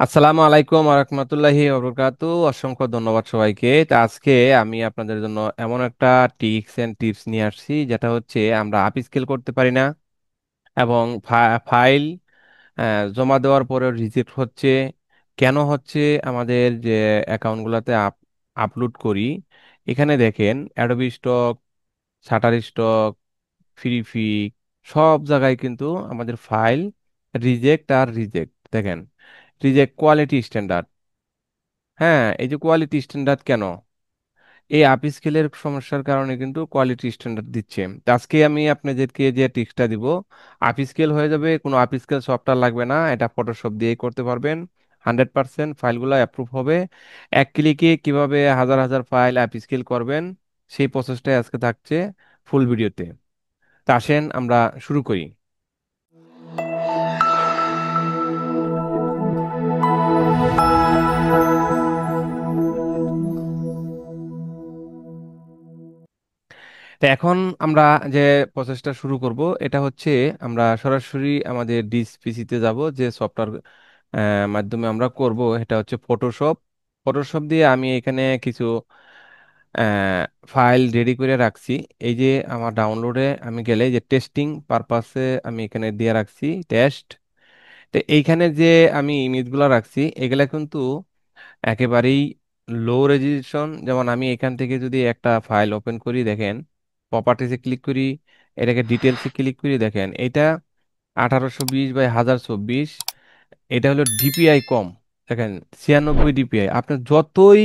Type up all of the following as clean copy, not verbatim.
আসসালামু আলাইকুম রহমতুল্লাহি ওবরাকাতু। অসংখ্য ধন্যবাদ সবাইকে। তা আজকে আমি আপনাদের জন্য এমন একটা টিপস নিয়ে আসছি, যেটা হচ্ছে আমরা আপ স্কেল করতে পারি না এবং ফাইল জমা দেওয়ার পরে রিজেক্ট হচ্ছে। কেন হচ্ছে? আমাদের যে অ্যাকাউন্টগুলোতে আপলোড করি, এখানে দেখেন Adobe stock, shutter stock, free সব জায়গায় কিন্তু আমাদের ফাইল রিজেক্ট আর রিজেক্ট। দেখেন, রিজেক্ট কোয়ালিটি স্ট্যান্ডার্ড। হ্যাঁ, এই যে কোয়ালিটি স্ট্যান্ডার্ড কেন? এই আপ স্কেলের সমস্যার কারণে কিন্তু কোয়ালিটি স্ট্যান্ডার্ড দিচ্ছে। তো আজকে আমি আপনাদেরকে যে টিপসটা দিব, আপ স্কেল হয়ে যাবে, কোনো আপ স্কেল সফটওয়্যার লাগবে না, এটা ফটোশপ দিয়েই করতে পারবেন। 100% ফাইলগুলো অ্যাপ্রুভ হবে। এক ক্লিকে কিভাবে হাজার হাজার ফাইল আপ স্কেল করবেন, সেই প্রসেসটাই আজকে থাকছে ফুল ভিডিওতে। তা আসেন আমরা শুরু করি। তো এখন আমরা যে প্রসেসটা শুরু করব, এটা হচ্ছে আমরা সরাসরি আমাদের ডিস পিসিতে যাব। যে সফটওয়্যার মাধ্যমে আমরা করব, এটা হচ্ছে ফটোশপ। ফটোশপ দিয়ে আমি এখানে কিছু ফাইল রেডি করে রাখছি। এই যে আমার ডাউনলোডে আমি গেলে যে টেস্টিং পারপাসে আমি এখানে দিয়ে রাখছি টেস্ট। তো এইখানে যে আমি ইমেজগুলো রাখছি, এগুলা কিন্তু একেবারেই লো রেজলিউশন। যেমন আমি এখান থেকে যদি একটা ফাইল ওপেন করি, দেখেন প্রপার্টিসে ক্লিক করি, এটাকে ডিটেলসে ক্লিক করি, দেখেন এটা 1820 বাই 1024। এটা হলো ডিপিআই কম। দেখেন 96 ডিপিআই। আপনি যতই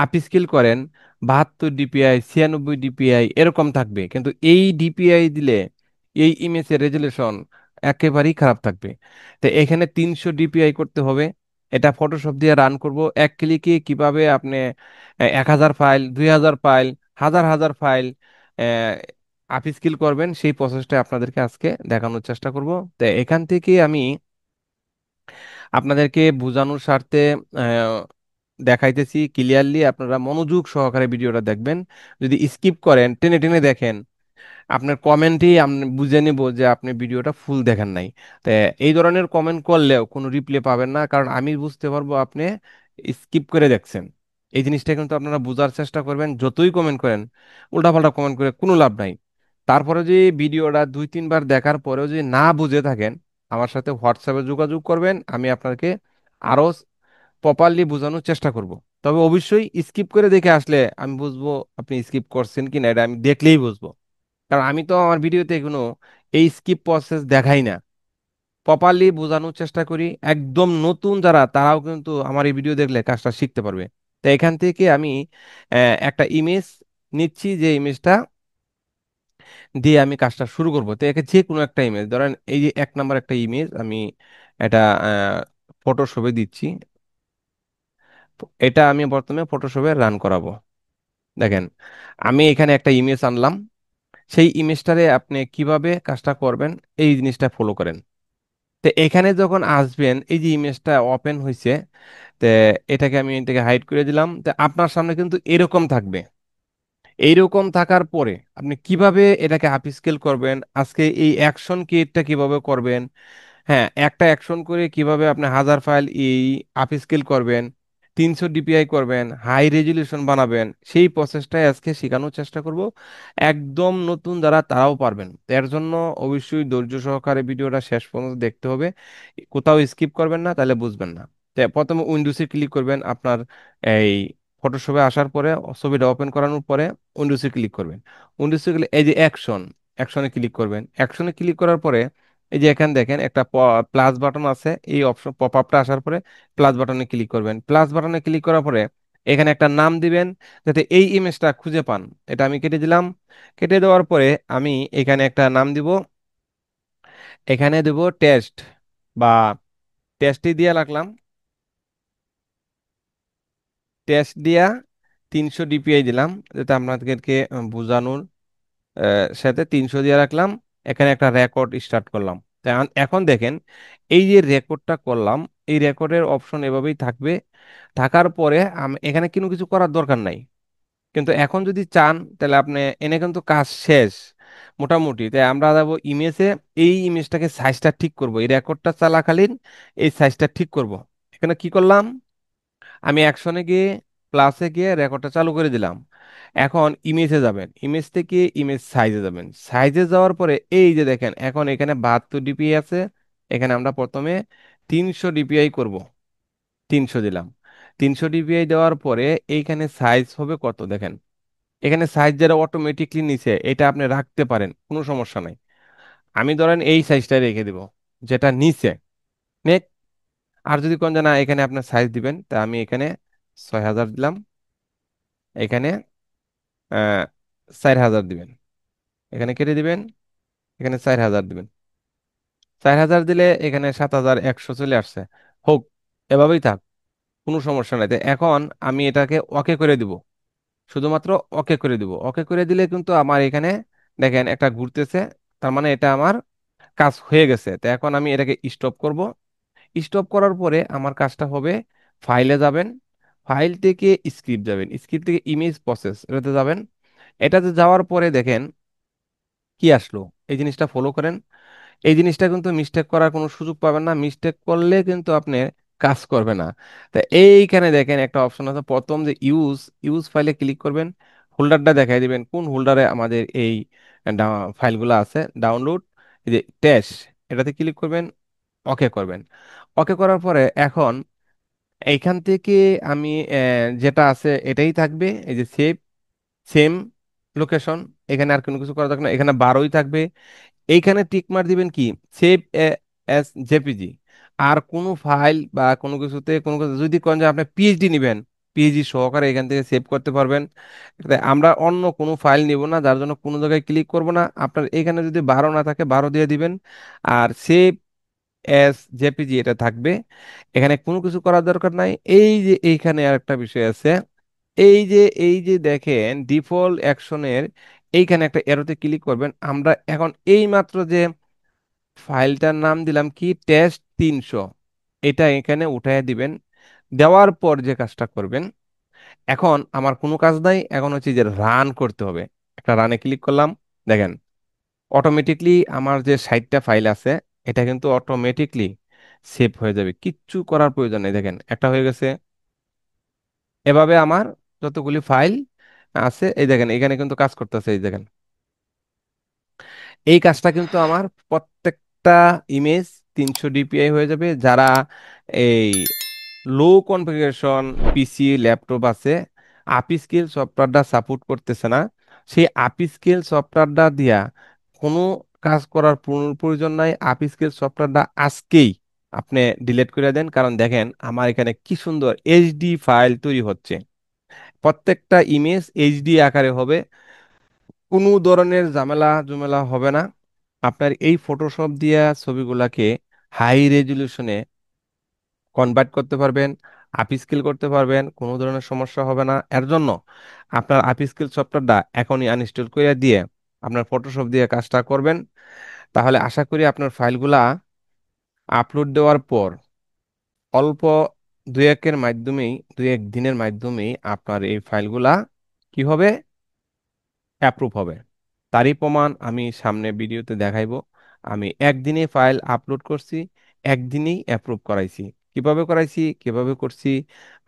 আপস্কেল করেন, 72 ডিপিআই, 96 ডিপিআই এরকম থাকবে, কিন্তু এই ডিপিআই দিলে এই ইমেজের রেজলিউশন একেবারেই খারাপ থাকবে। তো এখানে 300 ডিপিআই করতে হবে। এটা ফটোশপ দিয়ে রান করব। এক ক্লিকে কিভাবে আপনি 1000 ফাইল, 2000 ফাইল, হাজার হাজার ফাইল আপস্কেল করবেন, সেই প্রসেসটা আপনাদেরকে আজকে দেখানোর চেষ্টা করব। তো এখান থেকে আমি আপনাদেরকে বোঝানোর স্বার্থে আহ, দেখাইতেছি ক্লিয়ারলি। আপনারা মনোযোগ সহকারে ভিডিওটা দেখবেন। যদি স্কিপ করেন, টেনে টেনে দেখেন, আপনার কমেন্টেই আমি বুঝে নেব যে আপনি ভিডিওটা ফুল দেখেন নাই। তো এই ধরনের কমেন্ট করলেও কোনো রিপ্লে পাবেন না, কারণ আমি বুঝতে পারবো আপনি স্কিপ করে দেখছেন। এই জিনিসটা কিন্তু আপনারা বোঝার চেষ্টা করবেন। যতই কমেন্ট করেন, উল্টাপাল্টা কমেন্ট করে কোনো লাভ নাই। তারপরে যদি ভিডিওটা 2-3 বার দেখার পরেও যদি না বুঝে থাকেন, আমার সাথে হোয়াটসঅ্যাপে যোগাযোগ করবেন। আমি আপনাকে আরো প্রপারলি বোঝানোর চেষ্টা করব। তবে অবশ্যই স্কিপ করে দেখে আসলে আমি বুঝবো আপনি স্কিপ করছেন কি না, এটা আমি দেখলেই বুঝবো। কারণ আমি তো আমার ভিডিওতে কোনো এই স্কিপ প্রসেস দেখাই না, প্রপারলি বোঝানোর চেষ্টা করি। একদম নতুন যারা, তারাও কিন্তু আমার এই ভিডিও দেখলে কাজটা শিখতে পারবে। তো এখান থেকে আমি একটা ইমেজ নিচ্ছি, যে ইমেজটা দিয়ে আমি কাজটা শুরু করব। তো একে যে কোনো একটা ইমেজ ধরেন, এই যে 1 নাম্বার একটা ইমেজ আমি এটা ফটোশপে দিচ্ছি। এটা আমি প্রথমে ফটোশপে রান করাবো। দেখেন, আমি এখানে একটা ইমেজ আনলাম। সেই ইমেজটারে আপনি কিভাবে কাজটা করবেন, এই জিনিসটা ফলো করেন। তো এখানে যখন আসবেন, এই যে ইমেজটা ওপেন হয়েছে, তো এটাকে আমি এটাকে হাইড করে দিলাম। তো আপনার সামনে কিন্তু এরকম থাকবে। এইরকম থাকার পরে আপনি কিভাবে এটাকে আপস্কেল করবেন, আজকে এই অ্যাকশন কিটা কিভাবে করবেন, হ্যাঁ একটা অ্যাকশন করে কিভাবে আপনি হাজার ফাইল এই আপস্কেল করবেন, 300 ডিপিআই করবেন, হাই রেজলিউশন বানাবেন, সেই প্রসেসটাই আজকে শেখানোর চেষ্টা করব। একদম নতুন যারা, তারাও পারবেন। তো এর জন্য অবশ্যই ধৈর্য সহকারে ভিডিওটা শেষ পর্যন্ত দেখতে হবে। কোথাও স্কিপ করবেন না, তাহলে বুঝবেন না। তো প্রথমে উইন্ডোজে ক্লিক করবেন। আপনার এই ফটোশপে আসার পরে, ছবিটা ওপেন করানোর পরে উইন্ডোজে ক্লিক করবেন। উইন্ডোজে গেলে এই যে অ্যাকশনে ক্লিক করবেন। অ্যাকশনে ক্লিক করার পরে এই যে এখানে দেখেন একটা প্লাস বাটন আছে। এই অপশন পপ আপটা আসার পরে প্লাস বাটনে ক্লিক করবেন। প্লাস বাটনে ক্লিক করার পরে এখানে একটা নাম দিবেন, যাতে এই ইমেজটা খুঁজে পান। এটা আমি কেটে দিলাম। কেটে দেওয়ার পরে আমি এখানে একটা নাম দিব। এখানে দেব টেস্ট, বা টেস্টই দিয়ে রাখলাম। টেস্ট দিয়া 300 ডিপিআই দিলাম, যাতে আপনাদেরকে বোঝানোর সাথে 300 দিয়ে রাখলাম। এখানে একটা রেকর্ড স্টার্ট করলাম। তা এখন দেখেন, এই যে রেকর্ডটা করলাম, এই রেকর্ডের অপশন এভাবেই থাকবে। থাকার পরে এখানে কোনো কিছু করার দরকার নাই। কিন্তু এখন যদি চান, তাহলে আপনি এনে কিন্তু কাজ শেষ মোটামুটি। তাই আমরা যাবো ইমেজে। এই ইমেজটাকে সাইজটা ঠিক করব, এই রেকর্ডটা চলাকালীন এই সাইজটা ঠিক করব। এখানে কি করলাম, আমি অ্যাকশনে গিয়ে প্লাসে গিয়ে রেকর্ডটা চালু করে দিলাম। এখন ইমেজে যাবেন, ইমেজ থেকে ইমেজ সাইজে যাবেন, সাইজে যাওয়ার পরে এই যে দেখেন এখন এখানে 72 ডিপিআই আছে। এখানে আমরা প্রথমে 300 ডিপিআই করব। 300 দিলাম। 300 ডিপিআই দেওয়ার পরে এইখানে সাইজ হবে কত দেখেন, এখানে সাইজ যারা অটোমেটিকলি নিচে এটা আপনি রাখতে পারেন, কোনো সমস্যা নাই। আমি ধরেন এই সাইজটা রেখে দিব যেটা নিচে। নেক- আর যদি কোন না এখানে আপনার সাইজ দিবেন, তা আমি এখানে 6000 দিলাম। এখানে 4000 দিবেন। এখানে কেটে দিবেন, এখানে 4000 দিবেন। 4000 দিলে এখানে 7100 চলে আসছে। হোক, এভাবেই থাক, কোনো সমস্যা নাই। তো এখন আমি এটাকে ওকে করে দিব, শুধুমাত্র ওকে করে দিব। ওকে করে দিলে কিন্তু আমার এখানে দেখেন একটা ঘুরতেছে, তার মানে এটা আমার কাজ হয়ে গেছে। তো এখন আমি এটাকে স্টপ করব। স্টপ করার পরে আমার কাজটা হবে, ফাইলে যাবেন, ফাইল থেকে স্ক্রিপ্ট যাবেন, স্ক্রিপ্ট থেকে ইমেজ প্রসেস এটাতে যাবেন। এটাতে যাওয়ার পরে দেখেন কি আসলো, এই জিনিসটা ফলো করেন। এই জিনিসটা কিন্তু মিস্টেক করার কোনো সুযোগ পাবেন না, মিস্টেক করলে কিন্তু আপনি কাজ করবে না। তা এইখানে দেখেন একটা অপশন আছে, প্রথম যে ইউজ, ইউজ ফাইলে ক্লিক করবেন, হোল্ডারটা দেখাই দিবেন কোন হোল্ডারে আমাদের এই ফাইলগুলো আছে। ডাউনলোড, এই যে ট্যাশ, এটাতে ক্লিক করবেন, ওকে করবেন। ওকে করার পরে এখন এইখান থেকে আমি যেটা আছে এটাই থাকবে, এই যে সেভ, সেম লোকেশন, এখানে আর কোনো কিছু করা দরকার না, এখানে 12ই থাকবে। এইখানে টিক মার দিবেন কি, সেভ এস জেপিজি। আর কোনো ফাইল বা কোনো কিছুতে কোনো কিছু যদি কোন যে আপনি পিএইচডি নেবেন, পিএইচডি সহকারে এখান থেকে সেভ করতে পারবেন। তাই আমরা অন্য কোনো ফাইল নিব না, যার জন্য কোনো জায়গায় ক্লিক করব না। আপনার এখানে যদি 12 না থাকে 12 দিয়ে দিবেন। আর সেভ এস জেপিজি এটা থাকবে, এখানে কোনো কিছু করার দরকার নাই। এই যে এইখানে আরেকটা বিষয় আছে, এই যে দেখেন ডিফল্ট অ্যাকশনের এইখানে একটা এরোতে ক্লিক করবেন। আমরা এখন এই মাত্র যে ফাইলটার নাম দিলাম কি টেস্ট 300, এটা এখানে উঠায় দিবেন। দেওয়ার পর যে কাজটা করবেন, এখন আমার কোনো কাজ নাই, এখন হচ্ছে যে রান করতে হবে। একটা রানে ক্লিক করলাম, দেখেন অটোমেটিকলি আমার যে 60টা ফাইল আছে এটা কিন্তু অটোমেটিকলি সেভ হয়ে যাবে, কিচ্ছু করার প্রয়োজন নেই। দেখেন একটা হয়ে গেছে। এভাবে আমার যতগুলি ফাইল আছে এই দেখেন এখানে কিন্তু কাজ করতেছে, এই দেখেন এই কাজটা কিন্তু আমার প্রত্যেকটা ইমেজ 300 ডিপিআই হয়ে যাবে। যারা এই লো কনফিগারেশন পিসি ল্যাপটপ আছে, আপি স্কেল সফটওয়্যারটা সাপোর্ট করতেছে না, সেই আপি স্কেল সফটওয়্যারটা দিয়া কোনো কাজ করার প্রয়োজন নাই। আপি স্কেল সফটওয়্যারটা আজকেই আপনি ডিলিট করে দেন, কারণ দেখেন আমার এখানে কি সুন্দর এইচডি ফাইল তৈরি হচ্ছে, প্রত্যেকটা ইমেজ এইচডি আকারে হবে, কোনো ধরনের ঝামেলা ঝুমেলা হবে না। আপনার এই ফটোশপ দিয়া ছবিগুলাকে হাই রেজলিউশনে কনভার্ট করতে পারবেন, আপস্কেল করতে পারবেন, কোনো ধরনের সমস্যা হবে না। এর জন্য আপনার আপস্কেল সফটওয়্যারটা এখনই আনইনস্টল করে দিয়ে আপনার ফটোশপ দিয়ে কাজটা করবেন। তাহলে আশা করি আপনার ফাইলগুলা আপলোড দেওয়ার পর অল্প দুই এক দিনের মাধ্যমেই আপনার এই ফাইলগুলা কি হবে, অ্যাপ্রুভ হবে। তারই প্রমাণ আমি সামনে ভিডিওতে দেখাইবো। আমি একদিনে ফাইল আপলোড করছি, একদিনেই অ্যাপ্রুভ করাইছি। কিভাবে করাইছি, কিভাবে করছি,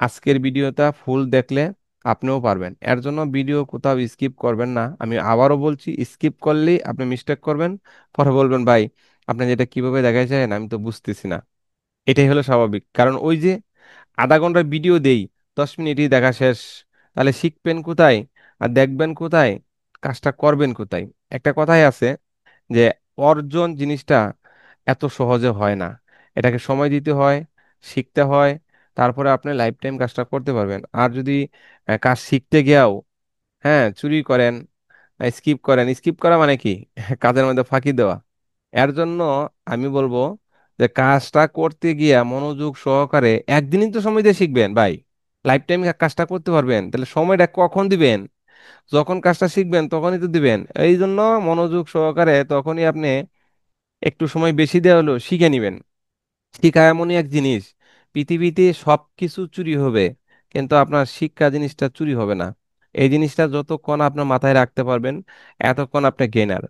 আজকের ভিডিওটা ফুল দেখলে আপনিও পারবেন। এর জন্য ভিডিও কোথাও স্কিপ করবেন না। আমি আবারও বলছি, স্কিপ করলেই আপনি মিস্টেক করবেন, পরে বলবেন ভাই আপনি যেটা কিভাবে দেখাইছেন আমি তো বুঝতেছি না। এটাই হলো স্বাভাবিক, কারণ ওই যে আধা ঘন্টার ভিডিও দেই, 10 মিনিটই দেখা শেষ। তাহলে শিখবেন কোথায় আর দেখবেন কোথায়, কাজটা করবেন কোথায়? একটা কথাই আছে যে অর্জন জিনিসটা এত সহজে হয় না, এটাকে সময় দিতে হয়, শিখতে হয়, তারপরে আপনি লাইফ টাইম কাজটা করতে পারবেন। আর যদি কাজ শিখতে গিয়েও হ্যাঁ চুরি করেন, স্কিপ করেন, স্কিপ করা মানে কি কাজের মধ্যে ফাঁকি দেওয়া। এর জন্য আমি বলবো যে কাজটা করতে গিয়া মনোযোগ সহকারে একদিনই তো সময় দিয়ে শিখবেন ভাই, লাইফ টাইম কাজটা করতে পারবেন, তাহলে সময়টা কখন দিবেন? যখন কাজটা শিখবেন তখনই তো দিবেন। এই জন্য মনোযোগ সহকারে তখনই আপনি একটু সময় বেশি দেওয়া হলো শিখে নিবেন। শিক্ষা এমনই এক জিনিস, পৃথিবীতে সব কিছু চুরি হবে কিন্তু আপনার শিক্ষা জিনিসটা চুরি হবে না। এই জিনিসটা যতক্ষণ আপনার মাথায় রাখতে পারবেন এতক্ষণ আপনি গেনার।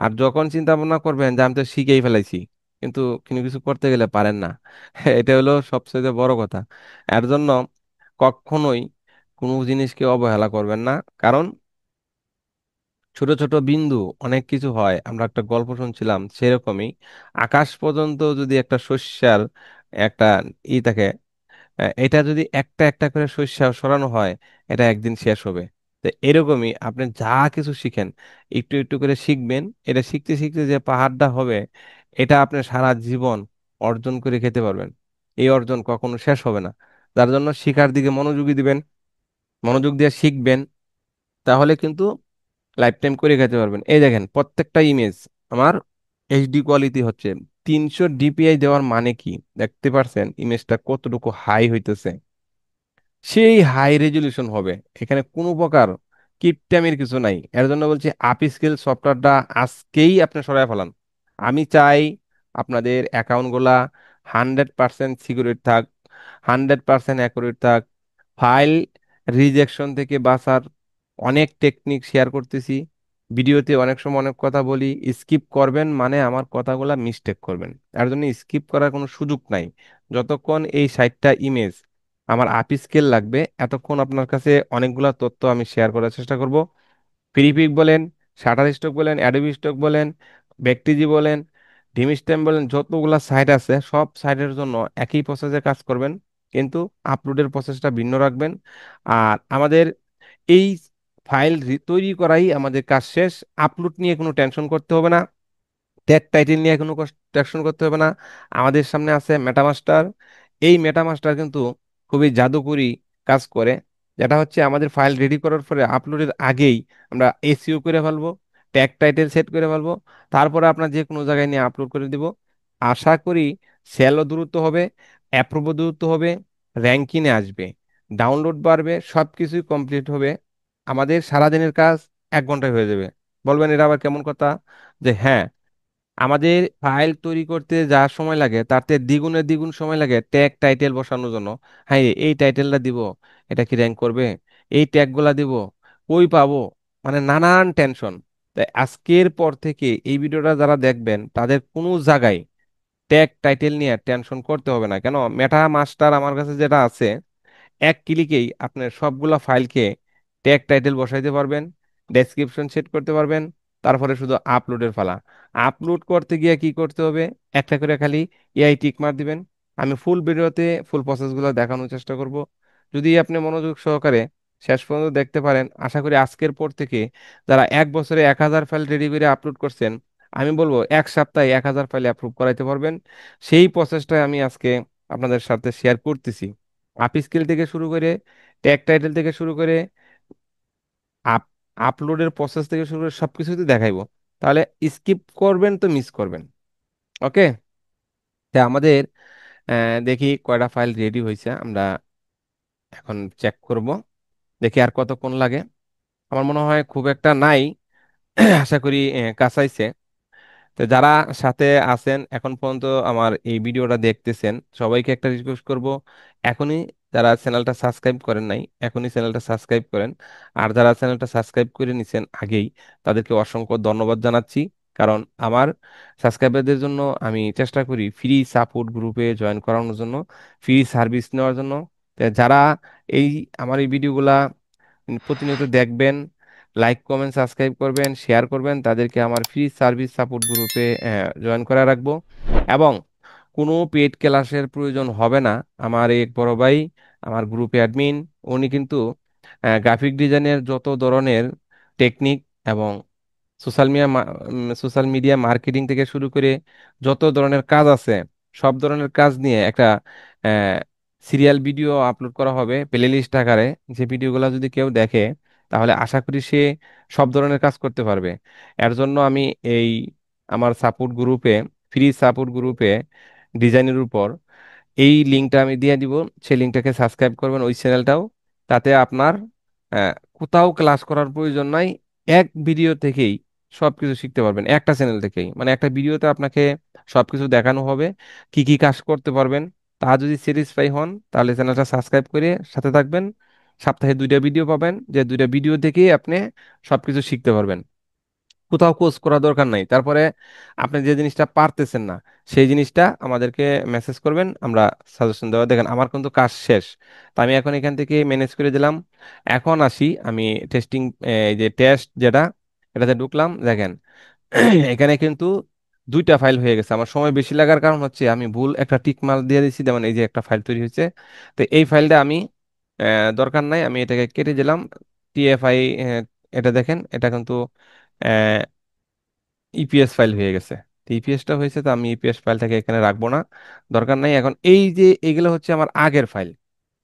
আর যখন চিন্তা ভাবনা করবেন যে আমি তো শিখেই ফেলাইছি, কিন্তু কোনো কিছু করতে গেলে পারেন না। এটা হলো সবচেয়ে বড় কথা। এর জন্য কখনোই কোনো জিনিসকে অবহেলা করবেন না, কারণ ছোট ছোট বিন্দু অনেক কিছু হয়। আমরা একটা গল্প শুনছিলাম সেরকমই, আকাশ পর্যন্ত যদি একটা শস্যার একটা থাকে, এটা যদি একটা একটা করে শস্য সরানো হয়, এটা একদিন শেষ হবে। তো এরকমই আপনি যা কিছু শিখেন, একটু একটু করে শিখবেন। এটা শিখতে শিখতে যে পাহাড়টা হবে, এটা আপনি সারা জীবন অর্জন করে খেতে পারবেন। এই অর্জন কখনো শেষ হবে না। যার জন্য শিখার দিকে মনোযোগী দিবেন, মনোযোগ দিয়ে শিখবেন, তাহলে কিন্তু লাইফ টাইম করে খেতে পারবেন। এই দেখেন প্রত্যেকটা ইমেজ আমার এইচডি কোয়ালিটি হচ্ছে। 300 DPI দেওয়ার মানে কি, দেখতে পারছেন ইমেজটা কতটুকু হাই হইতেছে? সেই হাই রেজলিউশন হবে, এখানে কোনো প্রকার কিপটামির কিছু নাই। এর জন্য বলছি আপ স্কেল সফটওয়্যারটা আজকেই আপনি সরায় ফেলান। আমি চাই আপনাদের অ্যাকাউন্টগুলা 100% সিকিউরিট থাক, 100% অ্যাকুরেট থাক। ফাইল রিজেকশন থেকে বাঁচার অনেক টেকনিক শেয়ার করতেছি। ভিডিওতে অনেক সময় অনেক কথা বলি, স্কিপ করবেন মানে আমার কথাগুলা মিস্টেক করবেন। এর জন্য স্কিপ করার কোনো সুযোগ নাই। যতক্ষণ এই 60টা ইমেজ আমার আপ স্কেল লাগবে, এতক্ষণ আপনার কাছে অনেকগুলা তথ্য আমি শেয়ার করার চেষ্টা করব। ফ্রিপিক বলেন, শাটার স্টক বলেন, অ্যাডোবি স্টক বলেন, ব্যক্তিজি বলেন, ডিম স্ট্যাম্প বলেন, যতগুলা সাইট আছে সব সাইটের জন্য একই প্রসেসে কাজ করবেন, কিন্তু আপলোডের প্রসেসটা ভিন্ন রাখবেন। আর আমাদের এই ফাইল তৈরি করাই আমাদের কাজ শেষ। আপলোড নিয়ে কোনো টেনশন করতে হবে না, ট্যাগ টাইটেল নিয়ে কোনো টেনশন করতে হবে না। আমাদের সামনে আছে মেটামাস্টার। এই মেটামাস্টার কিন্তু খুবই জাদুকরি কাজ করে, যেটা হচ্ছে আমাদের ফাইল রেডি করার পরে আপলোডের আগেই আমরা এসইও করে ফেলবো, ট্যাগ টাইটেল সেট করে ফেলবো, তারপরে আপনার যে কোনো জায়গায় নিয়ে আপলোড করে দিব। আশা করি সেলও দ্রুত হবে, অ্যাপ্রুভও দ্রুত হবে, র্যাঙ্কিংয়ে আসবে, ডাউনলোড বাড়বে, সব কিছুই কমপ্লিট হবে। আমাদের সারাদিনের কাজ 1 ঘন্টায় হয়ে যাবে। বলবেন এটা আবার কেমন কথা? যে হ্যাঁ, আমাদের ফাইল তৈরি করতে যা সময় লাগে তাতে দ্বিগুণের দ্বিগুণ সময় লাগে ট্যাগ টাইটেল বসানোর জন্য। হ্যাঁ, এই টাইটেলটা দিব, এটা কি র্যাঙ্ক করবে? এই ট্যাগ গুলা দিব, কই পাবো? মানে নানান টেনশন। তাই আজকের পর থেকে এই ভিডিওটা যারা দেখবেন তাদের কোনো জায়গায় ট্যাগ টাইটেল নিয়ে টেনশন করতে হবে না। কেন, মেটা মাস্টার আমার কাছে যেটা আছে, এক ক্লিকেই আপনার সবগুলা ফাইলকে ট্যাগ টাইটেল বসাইতে পারবেন, ডেসক্রিপশন সেট করতে পারবেন, তারপরে শুধু আপলোডের পালা। আপলোড করতে গিয়ে কি করতে হবে, একটা করে খালি এআই টিক মার দিবেন। আমি ফুল ভিডিওতে ফুল প্রসেসগুলো দেখানোর চেষ্টা করব। যদি আপনি মনোযোগ সহকারে শেষ পর্যন্ত দেখতে পারেন, আশা করি আজকের পর থেকে যারা 1 বছরে 1000 ফাইল রেডি করে আপলোড করছেন, আমি বলবো 1 সপ্তাহে 1000 ফাইল অ্যাপ্রুভ করাইতে পারবেন। সেই প্রসেসটাই আমি আজকে আপনাদের সাথে শেয়ার করতেছি। আপ স্কিল থেকে শুরু করে, ট্যাগ টাইটেল থেকে শুরু করে, আপ আপলোডের প্রসেস থেকে শুরু করে সবকিছুতে দেখাইবো। তাহলে স্কিপ করবেন তো মিস করবেন। ওকে, তা আমাদের দেখি কয়টা ফাইল রেডি হয়েছে, আমরা এখন চেক করব, দেখি আর কতক্ষণ লাগে। আমার মনে হয় খুব একটা নাই, আশা করি কাছাইছে। তো যারা সাথে আছেন এখন পর্যন্ত আমার এই ভিডিওটা দেখতেছেন, সবাইকে একটা রিকোয়েস্ট করব, এখনই যারা চ্যানেলটা সাবস্ক্রাইব করেন নাই এখনই চ্যানেলটা সাবস্ক্রাইব করেন। আর যারা চ্যানেলটা সাবস্ক্রাইব করে নিছেন আগেই, তাদেরকে অসংখ্য ধন্যবাদ জানাচ্ছি। কারণ আমার সাবস্ক্রাইবারদের জন্য আমি চেষ্টা করি ফ্রি সাপোর্ট গ্রুপে জয়েন করানোর জন্য, ফ্রি সার্ভিস নেওয়ার জন্য। তো যারা এই আমার এই ভিডিওগুলা প্রতিনিয়ত দেখবেন, লাইক কমেন্ট সাবস্ক্রাইব করবেন, শেয়ার করবেন, তাদেরকে আমার ফ্রি সার্ভিস সাপোর্ট গ্রুপে জয়েন করা রাখবো। এবং কোনো পেড ক্লাসের প্রয়োজন হবে না। আমার এক বড় ভাই আমার গ্রুপে অ্যাডমিন, উনি কিন্তু গ্রাফিক ডিজাইনের যত ধরনের টেকনিক এবং সোশ্যাল মিডিয়া মার্কেটিং থেকে শুরু করে যত ধরনের কাজ আছে, সব ধরনের কাজ নিয়ে একটা সিরিয়াল ভিডিও আপলোড করা হবে প্লে লিস্ট আকারে। যে ভিডিওগুলো যদি কেউ দেখে, তাহলে আশা করি সে সব ধরনের কাজ করতে পারবে। এর জন্য আমি এই আমার সাপোর্ট গ্রুপে, ফ্রি সাপোর্ট গ্রুপে ডিজাইনের উপর এই লিঙ্কটা আমি দিয়ে দিব। সেই লিঙ্কটাকে সাবস্ক্রাইব করবেন, ওই চ্যানেলটাও। তাতে আপনার কোথাও ক্লাস করার প্রয়োজন নাই, এক ভিডিও থেকেই সবকিছু শিখতে পারবেন। একটা চ্যানেল থেকেই, মানে একটা ভিডিওতে আপনাকে সবকিছু দেখানো হবে, কি কি কাজ করতে পারবেন। তা যদি স্যাটিসফাই হন, তাহলে চ্যানেলটা সাবস্ক্রাইব করে সাথে থাকবেন। সপ্তাহে 2টা ভিডিও পাবেন, যে 2টা ভিডিও থেকেই আপনি সবকিছু শিখতে পারবেন। কোথাও কোর্স করা দরকার নাই। তারপরে আপনি যে জিনিসটা পারতেছেন না সেই জিনিসটা আমাদেরকে মেসেজ করবেন, আমরা সাজেশন দেওয়া। দেখেন আমার কিন্তু কাজ শেষ, তো আমি এখন এখান থেকে ম্যানেজ করে দিলাম। এখন আসি আমি টেস্টিং, এই যে টেস্ট যেটা, এটাতে ঢুকলাম। দেখেন এখানে কিন্তু দুইটা ফাইল হয়ে গেছে। আমার সময় বেশি লাগার কারণ হচ্ছে আমি ভুল একটা টিক মার্ক দিয়ে দিয়েছি, যেমন এই যে একটা ফাইল তৈরি হয়েছে। তো এই ফাইলটা আমি দরকার নাই, আমি এটাকে কেটে দিলাম। টিএফআই, এটা দেখেন এটা কিন্তু ইপিএস ফাইল হয়ে গেছে। তো ইপিএসটা হয়েছে, তো আমি ইপিএস ফাইলটাকে এখানে রাখবো না, দরকার নাই। এখন এই যে এগুলো হচ্ছে আমার আগের ফাইল,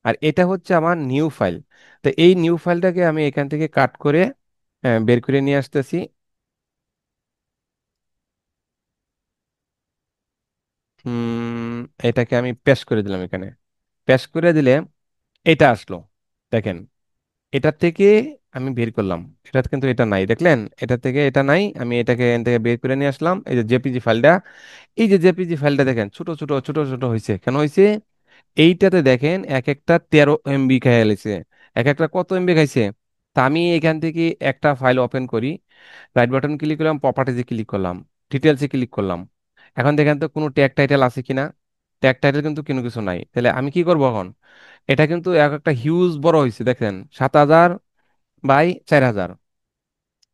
আর এটা হচ্ছে আমার নিউ ফাইল। তো এই নিউ ফাইলটাকে আমি এখান থেকে কাট করে বের করে নিয়ে আসতেছি। এটাকে আমি পেস্ট করে দিলাম এখানে। পেস্ট করে দিলে এটা আসলো। দেখেন এটার থেকে আমি বের করলাম, এটা কিন্তু এটা নাই, দেখলেন? এটা থেকে এটা নাই, আমি এটাকে এখান থেকে বের করে নিয়ে আসলাম। এই যে জেপিজি ফাইলটা, এই যে জেপিজি ফাইলটা দেখেন ছোট ছোট ছোট ছোট হয়েছে, কেন হয়েছে? এইটাতে দেখেন এক একটা 13 MB খেয়ে গেছে, এক একটা কত এমবি খাইছে। তা আমি এখান থেকে একটা ফাইল ওপেন করি, রাইট বাটন ক্লিক করলাম, প্রপার্টিজে ক্লিক করলাম, ডিটেলসে ক্লিক করলাম। এখন দেখেন তো কোনো ট্যাগ টাইটেল আছে কিনা? ট্যাগ টাইটেল কিন্তু কোনো কিছু নাই। তাহলে আমি কি করবো এখন? এটা কিন্তু এক একটা হিউজ বড় হয়েছে, দেখেন 7,000 বাই 4,000।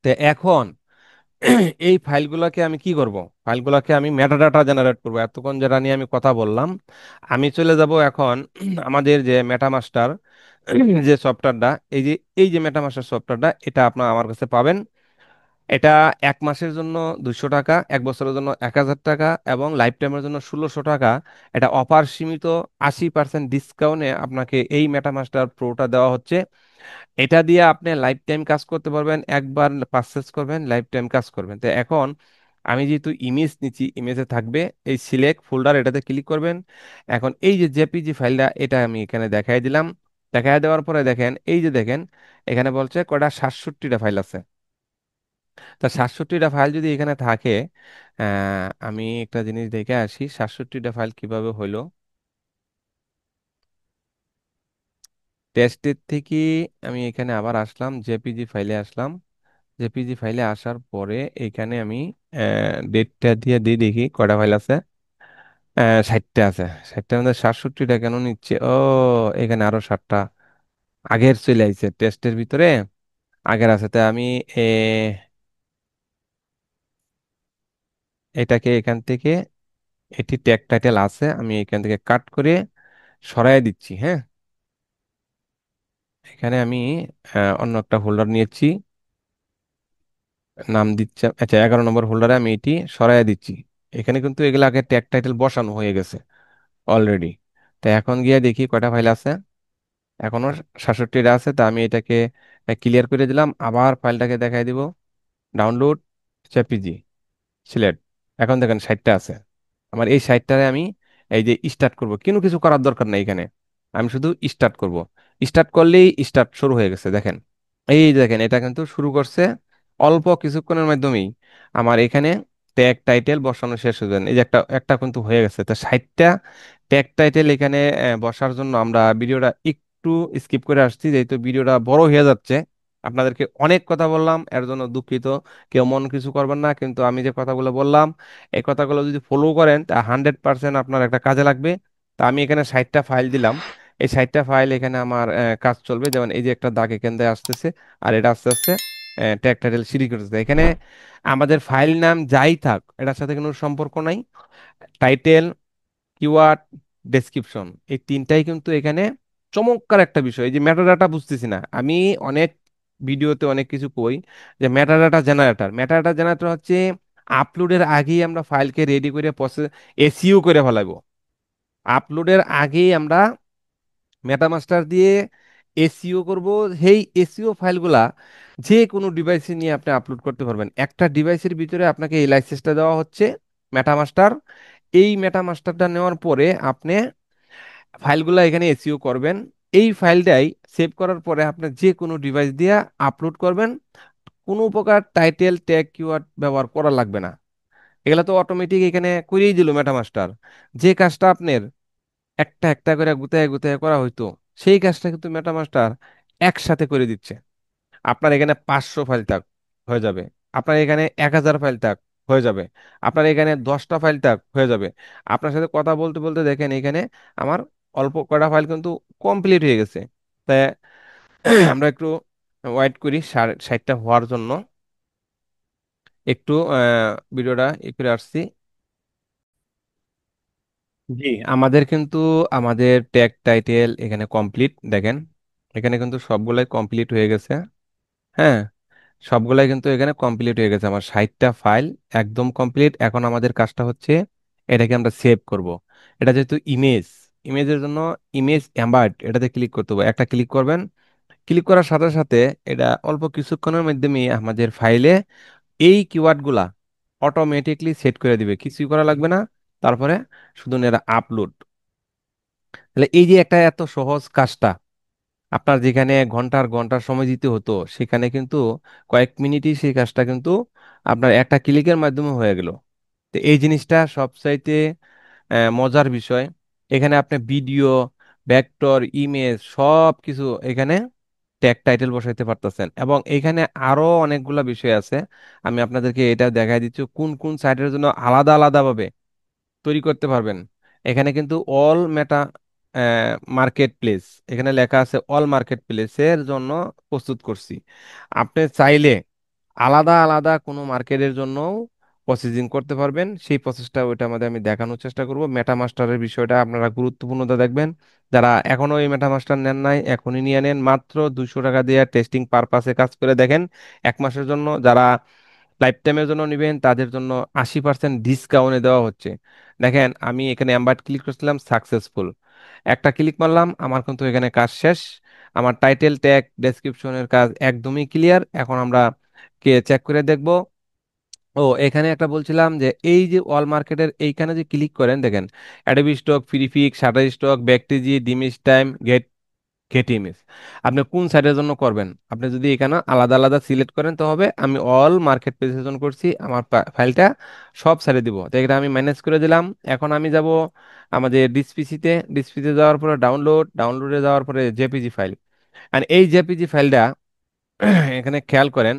তো এখন এই ফাইলগুলোকে আমি কি করব? ফাইলগুলোকে আমি মেটাডাটা জেনারেট করব। এতক্ষণ যেটা নিয়ে আমি কথা বললাম, আমি চলে যাব এখন আমাদের যে মেটামাস্টার যে সফটওয়্যারটা, এই যে মেটামাস্টার সফটওয়্যারটা, এটা আপনার আমার কাছে পাবেন। এটা 1 মাসের জন্য 200 টাকা, 1 বছরের জন্য 1,000 টাকা, এবং লাইফ টাইমের জন্য 1,600 টাকা। এটা অফার সীমিত, 80% ডিসকাউন্টে আপনাকে এই মেটামাস্টার প্রোটা দেওয়া হচ্ছে। এটা দিয়ে আপনি লাইফ টাইম কাজ করতে পারবেন, একবার পারচেস করবেন লাইফ টাইম কাজ করবেন। তো এখন আমি যেহেতু ইমেজ নিচ্ছি, ইমেজে থাকবে এই সিলেক্ট ফোল্ডার, এটাতে ক্লিক করবেন। এখন এই যে জেপিজি ফাইলটা, এটা আমি এখানে দেখাই দিলাম। দেখাই দেওয়ার পরে দেখেন, এই যে দেখেন এখানে বলছে কয়টা, 67টা ফাইল আছে। তা 67টা ফাইল যদি এখানে থাকে, আমি একটা জিনিস দেখে আসি 67টা ফাইল কিভাবে হইলো। টেস্টের থেকে আমি এখানে আবার আসলাম, জেপিজি ফাইলে আসলাম। জেপিজি ফাইলে আসার পরে এখানে আমি ডেটটা দিয়ে দিয়ে দেখি কয়টা ফাইল আছে। 60টা আছে। 60টার মধ্যে 67টা কেন নিচ্ছে? ও, এখানে আরো 7টা আগের চলে আইছে টেস্টের ভিতরে, আগের আছে। তাই আমি এ, এটাকে এখান থেকে, এটি ট্যাগ টাইটেল আছে, আমি এখান থেকে কাট করে সরাই দিচ্ছি। হ্যাঁ, এখানে আমি অন্য একটা হোল্ডার নিয়েছি, নাম দিচ্ছি, আচ্ছা 11 নম্বর হোল্ডারে আমি এটি সরাই দিচ্ছি। এখানে কিন্তু এগুলো আগে ট্যাগ টাইটেল বসানো হয়ে গেছে অলরেডি। তো এখন গিয়ে দেখি কয়টা ফাইল আছে। এখনো 67টা আছে। তা আমি এটাকে ক্লিয়ার করে দিলাম, আবার ফাইলটাকে দেখাই দিব। Download JPG, select. এখন দেখেন 60টা আছে। আমার এই 60টারে আমি এই যে স্টার্ট করব, কোনো কিছু করার দরকার নেই এখানে, আমি শুধু স্টার্ট করব। স্টার্ট করলেই স্টার্ট শুরু হয়ে গেছে, দেখেন। এই যে দেখেন এটা কিন্তু শুরু করছে অল্প কিছুক্ষণের মাধ্যমেই। আমার এখানে ট্যাগ টাইটেল বসানো শেষ হয়ে যাবে, এই যে একটা একটা কিন্তু হয়ে গেছে। তো 60টা ট্যাগ টাইটেল এখানে বসার জন্য আমরা ভিডিওটা একটু স্কিপ করে আসছি, যেহেতু ভিডিওটা বড় হয়ে যাচ্ছে। আপনাদেরকে অনেক কথা বললাম, এর জন্য দুঃখিত। কেউ মন কিছু করবেন না, কিন্তু আমি যে কথাগুলো বললাম এই কথাগুলো যদি ফলো করেন তা 100% আপনার একটা কাজে লাগবে। তা আমি এখানে 60টা ফাইল দিলাম। এই 60টা ফাইল এখানে আমার কাজ চলবে, যেমন এই যে একটা দাগ এখান থেকে আসতেছে, আর এটা আস্তে আস্তে ট্যাগ টাইটেল সিরি করতেছে। এখানে আমাদের ফাইল নাম যাই থাক, এটার সাথে কোনো সম্পর্ক নাই। টাইটেল, কিওয়ার্ড, ডেসক্রিপশন, এই তিনটাই কিন্তু এখানে চমৎকার একটা বিষয়। এই যে মেটাডাটা বুঝতেছি না আমি, অনেক ভিডিওতে অনেক কিছু কই যে মেটাডাটা জেনারেটর, মেটাডাটা জেনারেটর হচ্ছে আপলোডের আগেই আমরা ফাইলকে রেডি করে প্রসেস, এসইও করে ফেলাবো। আপলোডের আগেই আমরা মেটামাস্টার দিয়ে এসইও করব। সেই এসইও ফাইলগুলা যে কোনো ডিভাইসে নিয়ে আপনি আপলোড করতে পারবেন। একটা ডিভাইসের ভিতরে আপনাকে এই লাইসেন্সটা দেওয়া হচ্ছে, মেটামাস্টার। এই মেটামাস্টারটা নেওয়ার পরে আপনি ফাইলগুলো এখানে এসইও করবেন। এই ফাইলটাই সেভ করার পরে আপনি যে কোনো ডিভাইস দিয়ে আপলোড করবেন। কোনো প্রকার টাইটেল ট্যাগ কিওয়ার্ড ব্যবহার করা লাগবে না। এগুলো তো অটোমেটিক এখানে করেই দিল মেটামাস্টার। যে কাজটা আপনার একটা একটা করে গুতায় গুতায় করা হইতো, সেই কাজটা কিন্তু মেটামাস্টার একসাথে করে দিচ্ছে। আপনার এখানে 500 ফাইল থাক হয়ে যাবে, আপনার এখানে 1,000 ফাইল থাক, হয়ে যাবে। আপনার এখানে 10টা ফাইল থাক, হয়ে যাবে। আপনার সাথে কথা বলতে বলতে দেখেন এখানে আমার অল্প কয়টা ফাইল কিন্তু কমপ্লিট হয়ে গেছে। তাই আমরা একটু ওয়েট করি 60টা হওয়ার জন্য। একটু ভিডিওটা ই করে আসছি। জি, আমাদের কিন্তু আমাদের ট্যাগ টাইটেল এখানে কমপ্লিট দেখেন। এখানে কিন্তু সবগুলাই কমপ্লিট হয়ে গেছে। হ্যাঁ, সবগুলাই কিন্তু এখানে কমপ্লিট হয়ে গেছে। আমার 60টা ফাইল একদম কমপ্লিট। এখন আমাদের কাজটা হচ্ছে এটাকে আমরা সেভ করব। এটা যেহেতু ইমেজ, ইমেজের জন্য ইমেজ এম্বার্ড এটাতে ক্লিক করতে হবে। একটা ক্লিক করবেন, ক্লিক করার সাথে সাথে এটা অল্প কিছুক্ষণের মাধ্যমে আমাদের ফাইলে এই কিওয়ার্ডগুলা অটোমেটিকলি সেট করে দিবে, কিছুই করা লাগবে না। তারপরে শুধু এরা আপলোড। তাহলে এই যে একটা এত সহজ কাজটা, আপনার যেখানে ঘন্টার ঘন্টার সময় দিতে হতো সেখানে কিন্তু কয়েক মিনিটই সেই কাজটা কিন্তু আপনার একটা ক্লিকের মাধ্যমে হয়ে গেল। তো এই জিনিসটা সবচাইতে মজার বিষয়। এখানে আপনি ভিডিও, ভেক্টর, ইমেজ সব কিছু এখানে ট্যাগ টাইটেল বসাইতে পারতেছেন, এবং এখানে আরো অনেকগুলা বিষয় আছে। আমি আপনাদেরকে এটা দেখাই দিচ্ছি কোন কোন সাইটের জন্য আলাদা আলাদা ভাবে তৈরি করতে পারবেন। এখানে কিন্তু অল মেটা মার্কেট প্লেস, এখানে লেখা আছে অল মার্কেট প্লেসের জন্য প্রস্তুত করছি। আপনি চাইলে আলাদা আলাদা কোনো মার্কেটের জন্য প্রসেসিং করতে পারবেন। সেই প্রসেসটা ওইটা আমাদের আমি দেখানোর চেষ্টা করব। মেটামাস্টারের বিষয়টা আপনারা গুরুত্বপূর্ণতা দেখবেন। যারা এখনো এই মেটামাস্টার নেন নাই এখনই নিয়ে নেন, মাত্র 200 টাকা দিয়ে টেস্টিং পারপাসে কাজ করে দেখেন 1 মাসের জন্য। যারা লাইফ টাইমের জন্য নেবেন তাদের জন্য 80% ডিসকাউন্টে দেওয়া হচ্ছে। দেখেন আমি এখানে এম্বার্ড ক্লিক করছিলাম, সাকসেসফুল একটা ক্লিক মারলাম, আমার কিন্তু এখানে কাজ শেষ। আমার টাইটেল ট্যাগ ডেসক্রিপশনের কাজ একদমই ক্লিয়ার। এখন আমরা কে চেক করে দেখব। ও এখানে একটা বলছিলাম যে এই যে অল মার্কেটের এইখানে যে ক্লিক করেন দেখেন Adobe Stock, Freepik, Shutterstock, Vecteezy, Dreamstime, Getty Getty image. আপনি কোন সাইটের জন্য করবেন? আপনি যদি এখানে আলাদা আলাদা সিলেক্ট করেন তো হবে। আমি অল মার্কেট পেজের জন্য করছি, আমার ফাইলটা সব সাইডে দিব, তো এটা আমি ম্যানেজ করে দিলাম। এখন আমি যাব আমাদের ডিসপিসিতে, ডিসপিসিতে যাওয়ার পরে ডাউনলোড, ডাউনলোডে যাওয়ার পরে জেপিজি ফাইল। আর এই জেপিজি ফাইলটা এখানে খেয়াল করেন,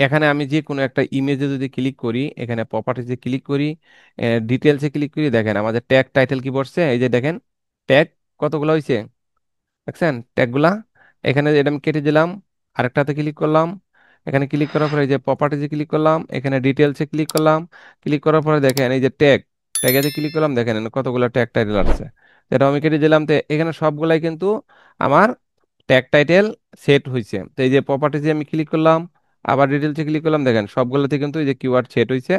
এখানে আমি যে কোনো একটা ইমেজে যদি ক্লিক করি, এখানে প্রপার্টিজে ক্লিক করি, ডিটেলসে ক্লিক করি, দেখেন আমাদের ট্যাগ টাইটেল কি বলছে, এই যে দেখেন ট্যাগ কতগুলো হয়েছে দেখছেন ট্যাগগুলা। এখানে এটা আমি কেটে দিলাম, আরেকটাতে ক্লিক করলাম। এখানে ক্লিক করার পরে এই যে প্রপার্টিজে ক্লিক করলাম, এখানে ডিটেলসে ক্লিক করলাম। ক্লিক করার পরে দেখেন এই যে ট্যাগ, ট্যাগেতে ক্লিক করলাম, দেখেন এখানে কতগুলো ট্যাগ টাইটেল আসছে। এটা আমি কেটে দিলাম। তো এখানে সবগুলাই কিন্তু আমার ট্যাগ টাইটেল সেট হয়েছে। তো এই যে প্রপার্টিজে আমি ক্লিক করলাম, আবার ডিটেলসে ক্লিক করলাম, দেখেন সবগুলোতে কিন্তু এই যে কিওয়ার্ড সেট হয়েছে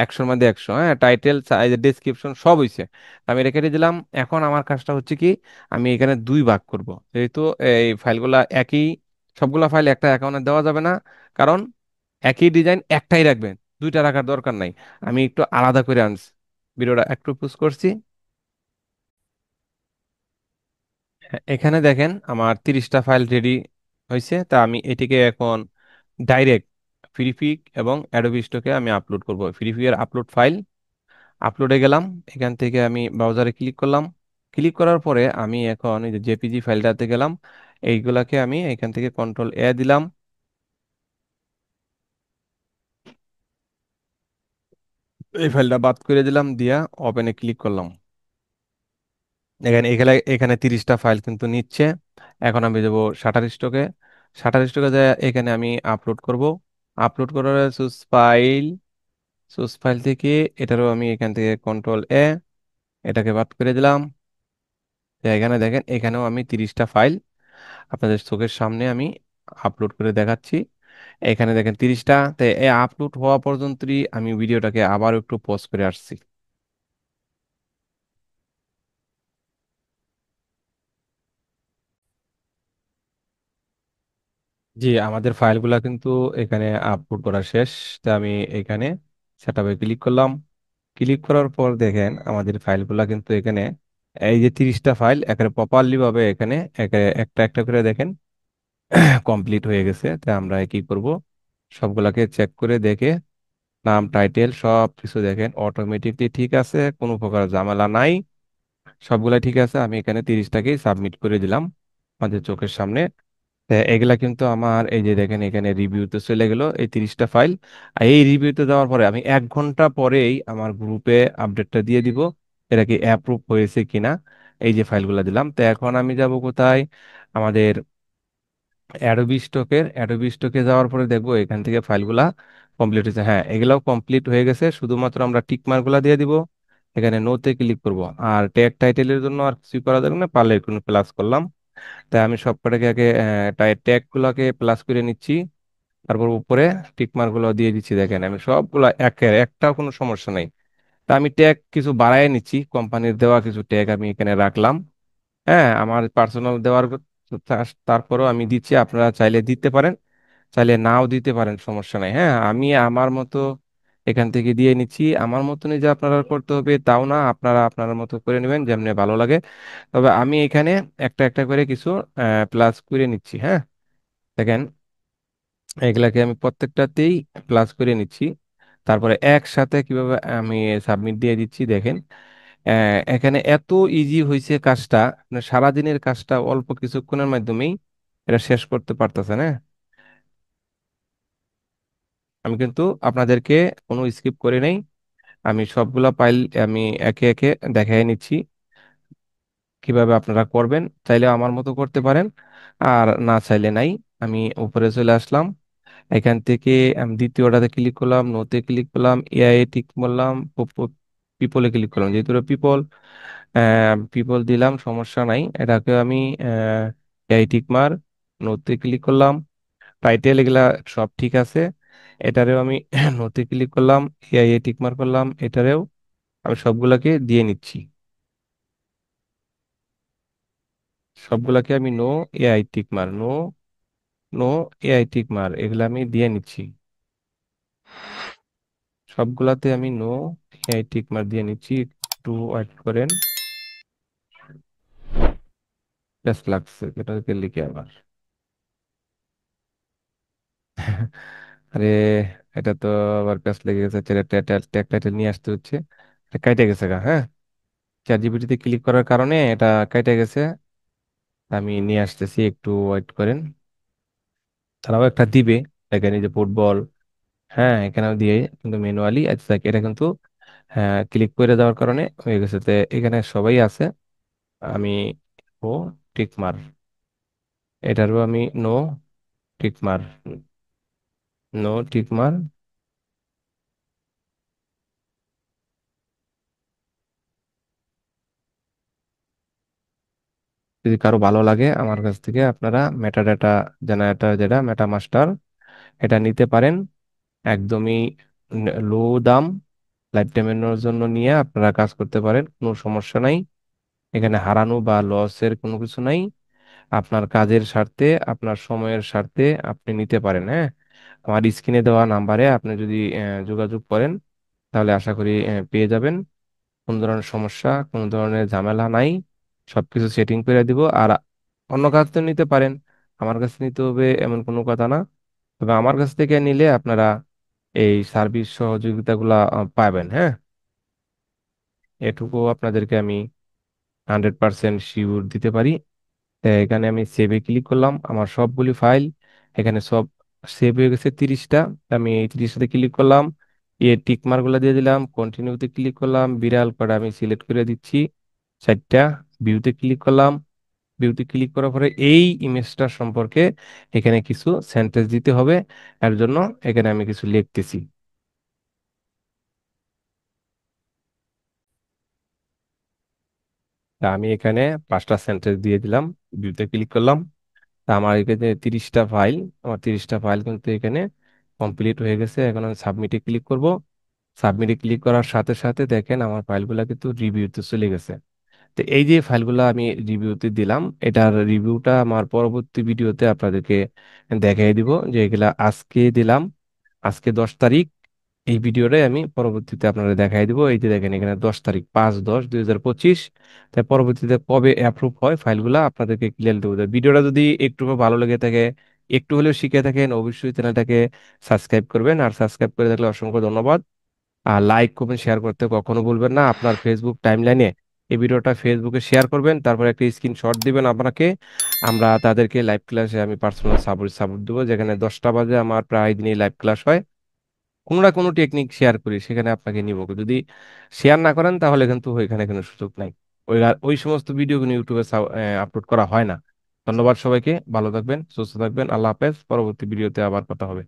100-র মধ্যে 100। হ্যাঁ, টাইটেল, এই যে ডেসক্রিপশন সব হয়েছে। আমি এটা কেটে দিলাম। এখন আমার কাজটা হচ্ছে কি, আমি এখানে দুই ভাগ করব। যেহেতু এই ফাইলগুলা একই, সবগুলা ফাইল একটা অ্যাকাউন্টে দেওয়া যাবে না, কারণ একই ডিজাইন একটাই রাখবেন, দুইটা রাখার দরকার নাই। আমি একটু আলাদা করে আনছি, ভিডিওটা একটু পুশ করছি। হ্যাঁ, এখানে দেখেন আমার 30টা ফাইল রেডি হয়েছে। তা আমি এটিকে এখন ডাইরেক্ট ফ্রিপিক এবং অ্যাডোবি স্টকে আমি আপলোড করব। ফ্রিপিকের আপলোড ফাইল, আপলোডে গেলাম। এখান থেকে আমি ব্রাউজারে ক্লিক করলাম। ক্লিক করার পরে আমি এখন এই যে জেপিজি ফাইলটাতে গেলাম। এইগুলাকে আমি এখান থেকে কন্ট্রোল দিলাম, এই ফাইলটা বাদ করে দিলাম, দিয়া ওপেনে ক্লিক করলাম। এখানে এখানে এখানে 30টা ফাইল কিন্তু নিচ্ছে। এখন আমি দেবো শাটার স্টকে। শাটার স্টকে যায় এখানে আমি আপলোড করব। আপলোড করার সুস ফাইল, সুস ফাইল থেকে এটারও আমি এখান থেকে কন্ট্রোল এটাকে বাদ করে দিলাম। তো এখানে দেখেন এখানেও আমি 30টা ফাইল আপনাদের চোখের সামনে আমি আপলোড করে দেখাচ্ছি। এখানে দেখেন 30টা। তো এই আপলোড হওয়া পর্যন্তই আমি ভিডিওটাকে আবার একটু পজ করে আসছি। জি, আমাদের ফাইলগুলা কিন্তু এখানে আপলোড করা শেষ। তা আমি এখানে সেটআপে ক্লিক করলাম। ক্লিক করার পর দেখেন আমাদের ফাইলগুলা কিন্তু এখানে এই যে 30টা ফাইল এখানে প্রপারলি ভাবে এখানে একটা একটা করে দেখেন কমপ্লিট হয়ে গেছে। তা আমরা কি করব, সবগুলাকে চেক করে দেখে নাম, টাইটেল সব কিছু দেখেন অটোমেটিকলি ঠিক আছে, কোনো প্রকার ঝামেলা নাই, সবগুলা ঠিক আছে। আমি এখানে 30টাকেই সাবমিট করে দিলাম আমাদের চোখের সামনে। এগুলা কিন্তু আমার এই যে দেখেন এখানে রিভিউতে চলে গেল এই 30টা ফাইল। আর এই রিভিউতে দেওয়ার পরে আমি 1 ঘন্টা পরেই আমার গ্রুপে আপডেটটা দিয়ে দিব এটা কি অ্যাপ্রুভ হয়েছে কিনা। এই যে ফাইলগুলো দিলাম, তো এখন আমি যাব কোথায়, আমাদের অ্যাডোবি স্টকে যাওয়ার পরে দেখবো এখান থেকে ফাইলগুলা কমপ্লিট হয়েছে। হ্যাঁ, এগুলাও কমপ্লিট হয়ে গেছে, শুধুমাত্র আমরা টিক মার্কগুলা দিয়ে দিব। এখানে নোতে ক্লিক করব, আর ট্যাগ টাইটেলের জন্য আর কিছু করা যাবে না, পারলে কোনো প্লাস করলাম। তাই আমি সবকটাকে আগে ট্যাগ গুলাকে প্লাস করে নিচ্ছি, তারপর উপরে টিক মার্ক গুলো দিয়ে দিচ্ছি। দেখেন আমি সবগুলা একের একটাও কোনো সমস্যা নেই। তা আমি ট্যাগ কিছু বাড়ায় নিচ্ছি, কোম্পানির দেওয়া কিছু ট্যাগ আমি এখানে রাখলাম। হ্যাঁ, আমার পার্সোনাল দেওয়ার তারপরেও আমি দিচ্ছি, আপনারা চাইলে দিতে পারেন, চাইলে নাও দিতে পারেন, সমস্যা নাই। হ্যাঁ, আমি আমার মতো এখান থেকে দিয়ে নিচ্ছি। আমার মতনই যে আপনারা করতে হবে তাও না, আপনারা আপনার মতো করে নেবেন যেমনি ভালো লাগে। তবে আমি এখানে একটা একটা করে কিছু প্লাস করে নিচ্ছি। হ্যাঁ, দেখেন এগুলাকে আমি প্রত্যেকটাতেই প্লাস করে নিচ্ছি, তারপরে একসাথে কিভাবে আমি সাবমিট দিয়ে দিচ্ছি। দেখেন এখানে এত ইজি হয়েছে কাজটা, মানে সারাদিনের কাজটা অল্প কিছুক্ষণের মাধ্যমেই এটা শেষ করতে পারতেছে না। আমি কিন্তু আপনাদেরকে কোনো স্কিপ করে নেই, আমি সবগুলা ফাইল আমি একে একে দেখাই নিচ্ছি কিভাবে আপনারা করবেন। চাইলে আমার মতো করতে পারেন, আর না চাইলে নাই। আমি উপরে চলে আসলাম, এখান থেকে আমি দ্বিতীয়টাতে ক্লিক করলাম, নোতে ক্লিক করলাম, এআই টিক করলাম, পিপলে ক্লিক করলাম, যেহেতু পিপল পিপল দিলাম, সমস্যা নাই। এটাকে আমি এআই টিক মার, নোতে ক্লিক করলাম, টাইটেল এগুলা সব ঠিক আছে। এটারেও আমি নোতে ক্লিক করলাম, এআই টিক মার করলাম, এটারেও আমি সবগুলাকে দিয়ে নিচ্ছি। সবগুলাকে আমি নো এআই টিক মার, নো এআই টিক মার এগুলা আমি দিয়ে নিচ্ছি। সবগুলাতে আমি নো এআই টিক মার দিয়ে নিচ্ছি, একটু ওয়েট করেন। বেশ লাগছে, এটাকে লিখে আবার আরে, এটা তো আবার প্যাচ লেগে গেছে, ট্যাগ টাইটেল নিয়ে আসতে হচ্ছে। এটা কাইটে গেছে গা, হ্যাঁ, চ্যাট জিপিটিতে ক্লিক করার কারণে এটা কাইটে গেছে। আমি নিয়ে আসতেছি, একটু ওয়েট করেন। তারাও একটা দিবে, দেখেন এই যে ফুটবল, হ্যাঁ এখানেও দিয়ে, কিন্তু ম্যানুয়ালি আচ্ছা এটা কিন্তু হ্যাঁ ক্লিক করে দেওয়ার কারণে হয়ে গেছে। তো এখানে সবাই আছে, আমি ও টিক মার, এটারও আমি নো টিক মার, নো টিক মার। যদি কারো ভালো লাগে আমার কাছ থেকে আপনারা মেটাডাটা জেনারেটর, যেটা মেটামাস্টার, এটা নিতে পারেন। একদমই লো দাম, লাইফ টাইমের জন্য নিয়ে আপনারা কাজ করতে পারেন, কোনো সমস্যা নাই। এখানে হারানো বা লসের কোনো কিছু নাই। আপনার কাজের স্বার্থে, আপনার সময়ের স্বার্থে আপনি নিতে পারেন। হ্যাঁ, আমার স্ক্রিনে দেওয়া নাম্বারে আপনি যদি যোগাযোগ করেন তাহলে আশা করি পেয়ে যাবেন। কোনো ধরনের সমস্যা, কোনো ধরনের ঝামেলা নাই, সবকিছু সেটিং করে দিব। আর অন্য কাছ থেকে নিতে পারেন, আমার কাছে নিতে হবে এমন কোনো কথা না। তবে আমার কাছ থেকে নিলে আপনারা এই সার্ভিস সহযোগিতাগুলা পাবেন। হ্যাঁ, এটুকু আপনাদেরকে আমি 100% শিওর দিতে পারি। এখানে আমি সেভে ক্লিক করলাম, আমার সবগুলি ফাইল এখানে সব সেভ হয়ে গেছে 30টা। আমি এই 30টাতে ক্লিক করলাম, টিক মার্ক গুলো দিয়ে দিলাম, কন্টিনিউতে ক্লিক করলাম, বিড়াল কটা আমি সিলেক্ট করে দিচ্ছি 4টা। ভিউতে ক্লিক করলাম, ভিউতে ক্লিক করার পরে এই ইমেজটা সম্পর্কে এখানে কিছু সেন্টেন্স দিতে হবে। এর জন্য এখানে আমি কিছু লিখতেছি। তা আমি এখানে 5টা সেন্টেন্স দিয়ে দিলাম, ভিউতে ক্লিক করলাম। তা আমার এখানে 30টা ফাইল, আমার 30টা ফাইল কিন্তু এখানে কমপ্লিট হয়ে গেছে। এখন আমি সাবমিটে ক্লিক করব। সাবমিটে ক্লিক করার সাথে সাথে দেখেন আমার ফাইলগুলো কিন্তু রিভিউতে চলে গেছে। তো এই যে ফাইলগুলো আমি রিভিউতে দিলাম, এটার রিভিউটা আমার পরবর্তী ভিডিওতে আপনাদেরকে দেখাই দিব, যে এগুলা আজকে দিলাম, আজকে 10 তারিখ। এই ভিডিওটা আমি পরবর্তীতে আপনারা দেখাই দিব। এই যে দেখেন এখানে 10 তারিখ, 5/10/2025। তাই পরবর্তীতে কবে অ্যাপ্রুভ হয় ফাইলগুলা আপনাদেরকে ক্লিয়ার দেবো। তো ভিডিওটা যদি একটু ভালো লেগে থাকে, একটু হলেও শিখে থাকেন, অবশ্যই চ্যানেলটাকে সাবস্ক্রাইব করবেন। আর সাবস্ক্রাইব করে থাকলে অসংখ্য ধন্যবাদ। আর লাইক কমেন্ট শেয়ার করতে কখনো ভুলবেন না আপনার ফেসবুক টাইমলাইনে। এই ভিডিওটা ফেসবুকে শেয়ার করবেন, তারপর একটা স্ক্রিনশট দিবেন আপনাকে। আমরা তাদেরকে লাইভ ক্লাসে আমি পার্সোনাল সাপোর্ট সাপোর্ট দেবো, যেখানে 10টা বাজে আমার প্রায় দিনই লাইভ ক্লাস হয়। কোনো না কোনো টেকনিক শেয়ার করি, সেখানে আপনাকে নিব। যদি শেয়ার না করেন তাহলে কিন্তু ওইখানে কোনো সুযোগ নাই। ওই সমস্ত ভিডিও কিন্তু ইউটিউবে আপলোড করা হয় না। ধন্যবাদ সবাইকে, ভালো থাকবেন, সুস্থ থাকবেন, আল্লাহ হাফেজ। পরবর্তী ভিডিওতে আবার কথা হবে।